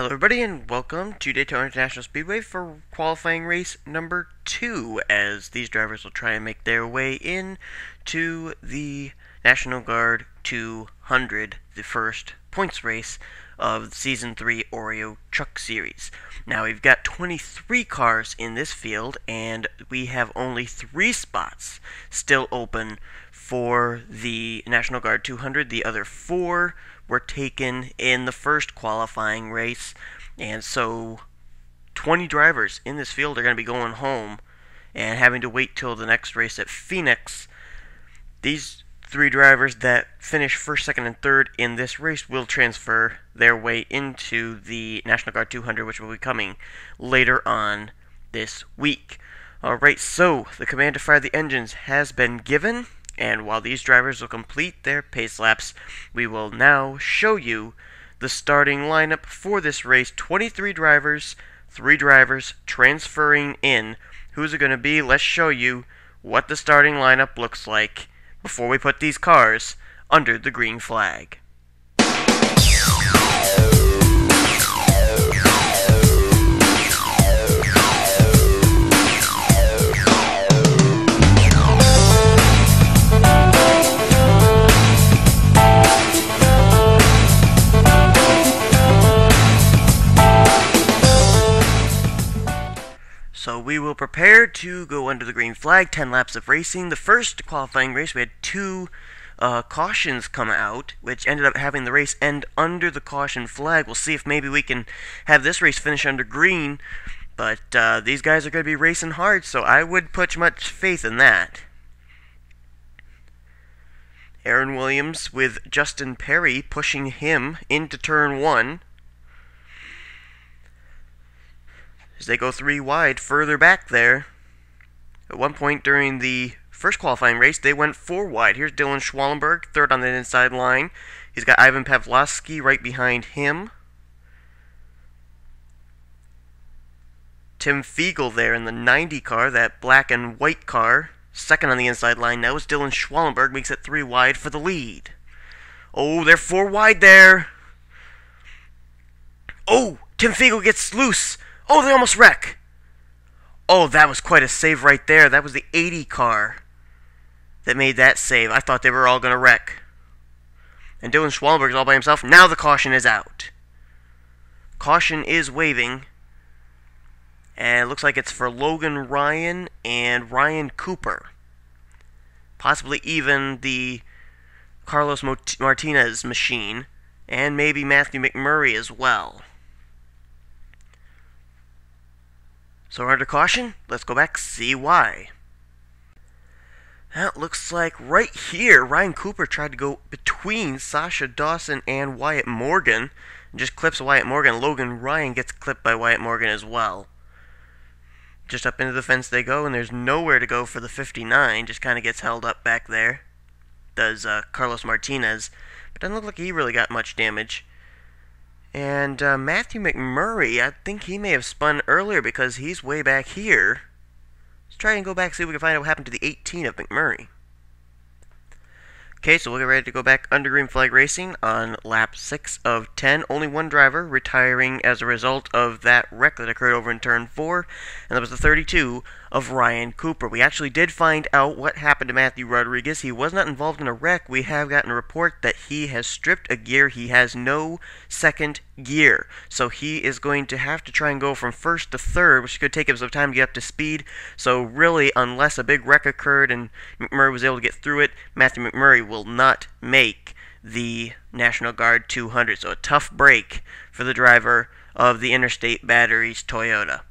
Hello everybody and welcome to Daytona International Speedway for qualifying race number 2, as these drivers will try and make their way in to the National Guard 200, the first points race of Season 3 Oreo Truck Series. Now we've got 23 cars in this field and we have only 3 spots still open for the National Guard 200. The other 4 were taken in the first qualifying race, and so 20 drivers in this field are going to be going home and having to wait till the next race at Phoenix. These 3 drivers that finish first, second, and third in this race will transfer their way into the National Guard 200, which will be coming later on this week. Alright, so the command to fire the engines has been given, and while these drivers will complete their pace laps, we will now show you the starting lineup for this race. 23 drivers, 3 drivers transferring in. Who's it going to be? Let's show you what the starting lineup looks like before we put these cars under the green flag. So we will prepare to go under the green flag. 10 laps of racing. The first qualifying race, we had 2 cautions come out, which ended up having the race end under the caution flag. We'll see if maybe we can have this race finish under green, but these guys are going to be racing hard, so I would put much faith in that. Aaron Williams with Justin Perry pushing him into turn 1. As they go 3 wide further back there. At one point during the first qualifying race, they went 4 wide. Here's Dylan Schwallenberg, third on the inside line. He's got Ivan Pavlovsky right behind him. Tim Fiegel there in the 90 car, that black and white car. Second on the inside line now is Dylan Schwallenberg, makes it 3 wide for the lead. Oh, they're 4 wide there. Oh, Tim Fiegel gets loose. Oh, they almost wreck. Oh, that was quite a save right there. That was the 80 car that made that save. I thought they were all going to wreck. And Dylan Schwallenberg is all by himself. Now the caution is out. Caution is waving. And it looks like it's for Logan Ryan and Ryan Cooper. Possibly even the Carlos Martinez machine. And maybe Matthew McMurray as well. So we're under caution. Let's go back, see why. That looks like right here, Ryan Cooper tried to go between Sasha Dawson and Wyatt Morgan. And just clips Wyatt Morgan. Logan Ryan gets clipped by Wyatt Morgan as well. Just up into the fence they go, and there's nowhere to go for the 59. Just kind of gets held up back there. Does Carlos Martinez. But doesn't look like he really got much damage. And Matthew McMurray, I think he may have spun earlier because he's way back here. Let's try and go back, see if we can find out what happened to the 18 of McMurray. Okay, so we'll get ready to go back under green flag racing on lap 6 of 10. Only 1 driver retiring as a result of that wreck that occurred over in turn 4, and that was the 32 of Ryan Cooper. We actually did find out what happened to Matthew Rodriguez. He was not involved in a wreck. We have gotten a report that he has stripped a gear. He has no second gear, so he is going to have to try and go from first to third, which could take him some time to get up to speed. So really, unless a big wreck occurred and McMurray was able to get through it, Matthew McMurray will not make the National Guard 200. So a tough break for the driver of the Interstate Batteries Toyota.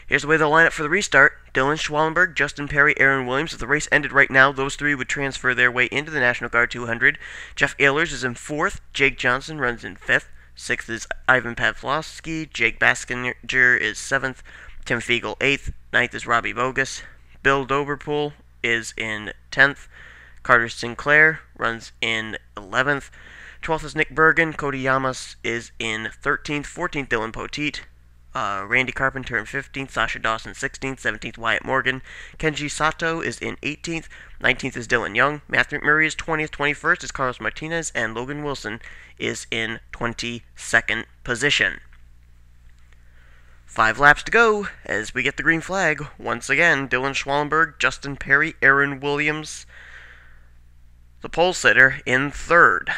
Here's the way they'll line up for the restart. Dylan Schwallenberg, Justin Perry, Aaron Williams. If the race ended right now, those 3 would transfer their way into the National Guard 200. Jeff Ehlers is in 4th. Jake Johnson runs in 5th. 6th is Ivan Pavlovsky. Jake Baskinger is 7th. Tim Fiegel 8th. 9th is Robbie Bogus. Bill Doberpool is in 10th. Carter Sinclair runs in 11th. 12th is Nick Bergen. Cody Yamas is in 13th. 14th, Dylan Poteet. Randy Carpenter in 15th, Sasha Dawson 16th, 17th Wyatt Morgan, Kenji Sato is in 18th, 19th is Dylan Young, Matthew McMurray is 20th, 21st is Carlos Martinez, and Logan Wilson is in 22nd position. 5 laps to go as we get the green flag. Once again, Dylan Schwallenberg, Justin Perry, Aaron Williams, the pole sitter, in third.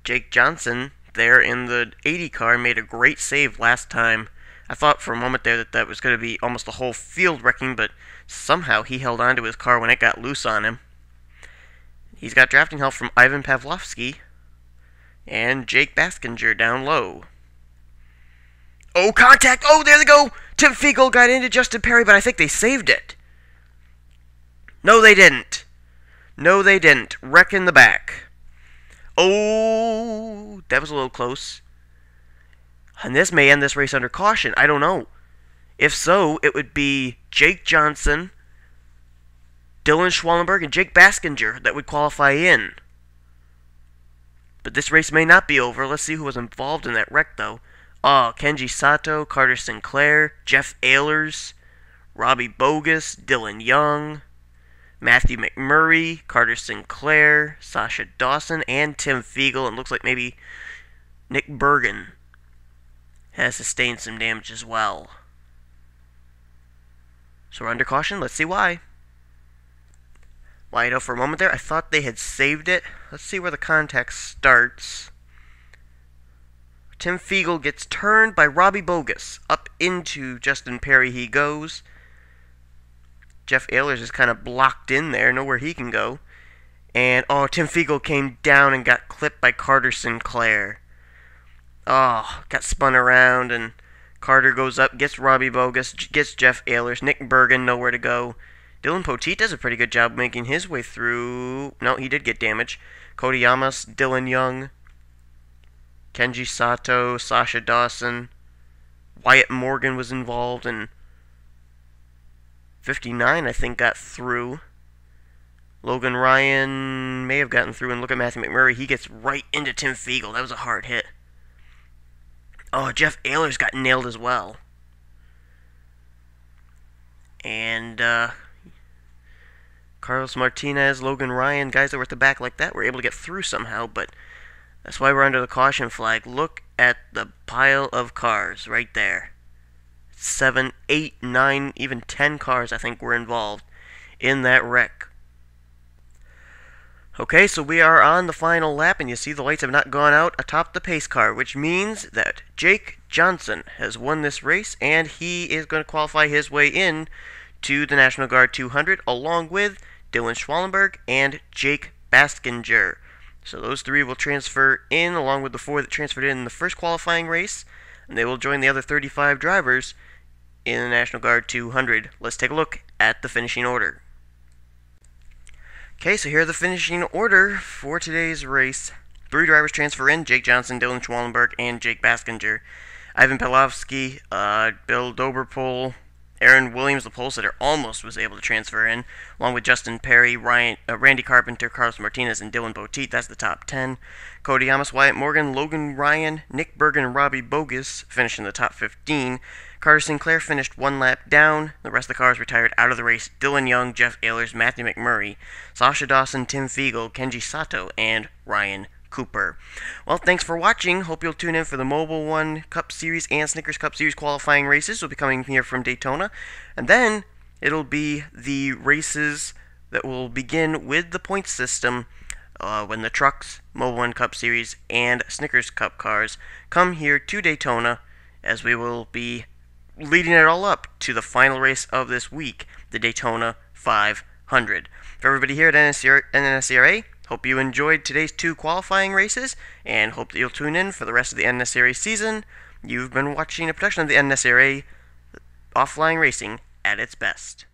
Jake Johnson, there in the 80 car, made a great save last time. I thought for a moment there that was going to be almost the whole field wrecking, but somehow he held on to his car when it got loose on him. He's got drafting help from Ivan Pavlovsky and Jake Baskinger down low. Oh, contact! Oh, there they go! Tim Fiegel got into Justin Perry, but I think they saved it. No, they didn't. No, they didn't. Wreck in the back. Oh, that was a little close. And this may end this race under caution. I don't know. If so, it would be Jake Johnson, Dylan Schwallenberg, and Jake Baskinger that would qualify in. But this race may not be over. Let's see who was involved in that wreck, though. Oh, Kenji Sato, Carter Sinclair, Jeff Ehlers, Robbie Bogus, Dylan Young, Matthew McMurray, Carter Sinclair, Sasha Dawson, and Tim Fiegel. And looks like maybe Nick Bergen has sustained some damage as well. So we're under caution. Let's see why. Light up for a moment there. I thought they had saved it. Let's see where the contact starts. Tim Fiegel gets turned by Robbie Bogus. Up into Justin Perry he goes. Jeff Ehlers is kind of blocked in there. Nowhere he can go. And, oh, Tim Fiegel came down and got clipped by Carter Sinclair. Oh, got spun around, and Carter goes up, gets Robbie Bogus, gets Jeff Ehlers. Nick Bergen, nowhere to go. Dylan Poteet does a pretty good job making his way through. No, he did get damage. Cody Yamas, Dylan Young, Kenji Sato, Sasha Dawson, Wyatt Morgan was involved, and 59, I think, got through. Logan Ryan may have gotten through, and look at Matthew McMurray. He gets right into Tim Fiegel. That was a hard hit. Oh, Jeff Ehlers got nailed as well. And, Carlos Martinez, Logan Ryan, guys that were at the back like that were able to get through somehow, but that's why we're under the caution flag. Look at the pile of cars right there. 7, 8, 9, even 10 cars I think were involved in that wreck. Okay, so we are on the final lap, and you see the lights have not gone out atop the pace car, which means that Jake Johnson has won this race, and he is going to qualify his way in to the National Guard 200, along with Dylan Schwallenberg and Jake Baskinger. So those 3 will transfer in, along with the 4 that transferred in the first qualifying race, and they will join the other 35 drivers in the National Guard 200. Let's take a look at the finishing order. Okay, so here are the finishing order for today's race. 3 drivers transfer in: Jake Johnson, Dylan Schwallenberg, and Jake Baskinger. Ivan Pavlovsky, Bill Doberpole, Aaron Williams, the pole sitter, almost was able to transfer in, along with Justin Perry, Randy Carpenter, Carlos Martinez, and Dylan Poteet. That's the top 10. Cody Yamas, Wyatt Morgan, Logan Ryan, Nick Bergen, and Robbie Bogus finished in the top 15. Carter Sinclair finished 1 lap down. The rest of the cars retired out of the race: Dylan Young, Jeff Ehlers, Matthew McMurray, Sasha Dawson, Tim Fiegel, Kenji Sato, and Ryan Cooper. Well, thanks for watching. Hope you'll tune in for the Mobile One Cup Series and Snickers Cup Series qualifying races. Will be coming here from Daytona. And then it'll be the races that will begin with the point system when the trucks, Mobile One Cup Series, and Snickers Cup cars come here to Daytona, as we will be leading it all up to the final race of this week, the Daytona 500. For everybody here at NNSCRA, hope you enjoyed today's 2 qualifying races, and hope that you'll tune in for the rest of the NNSCRA season. You've been watching a production of the NNSCRA, offline racing at its best.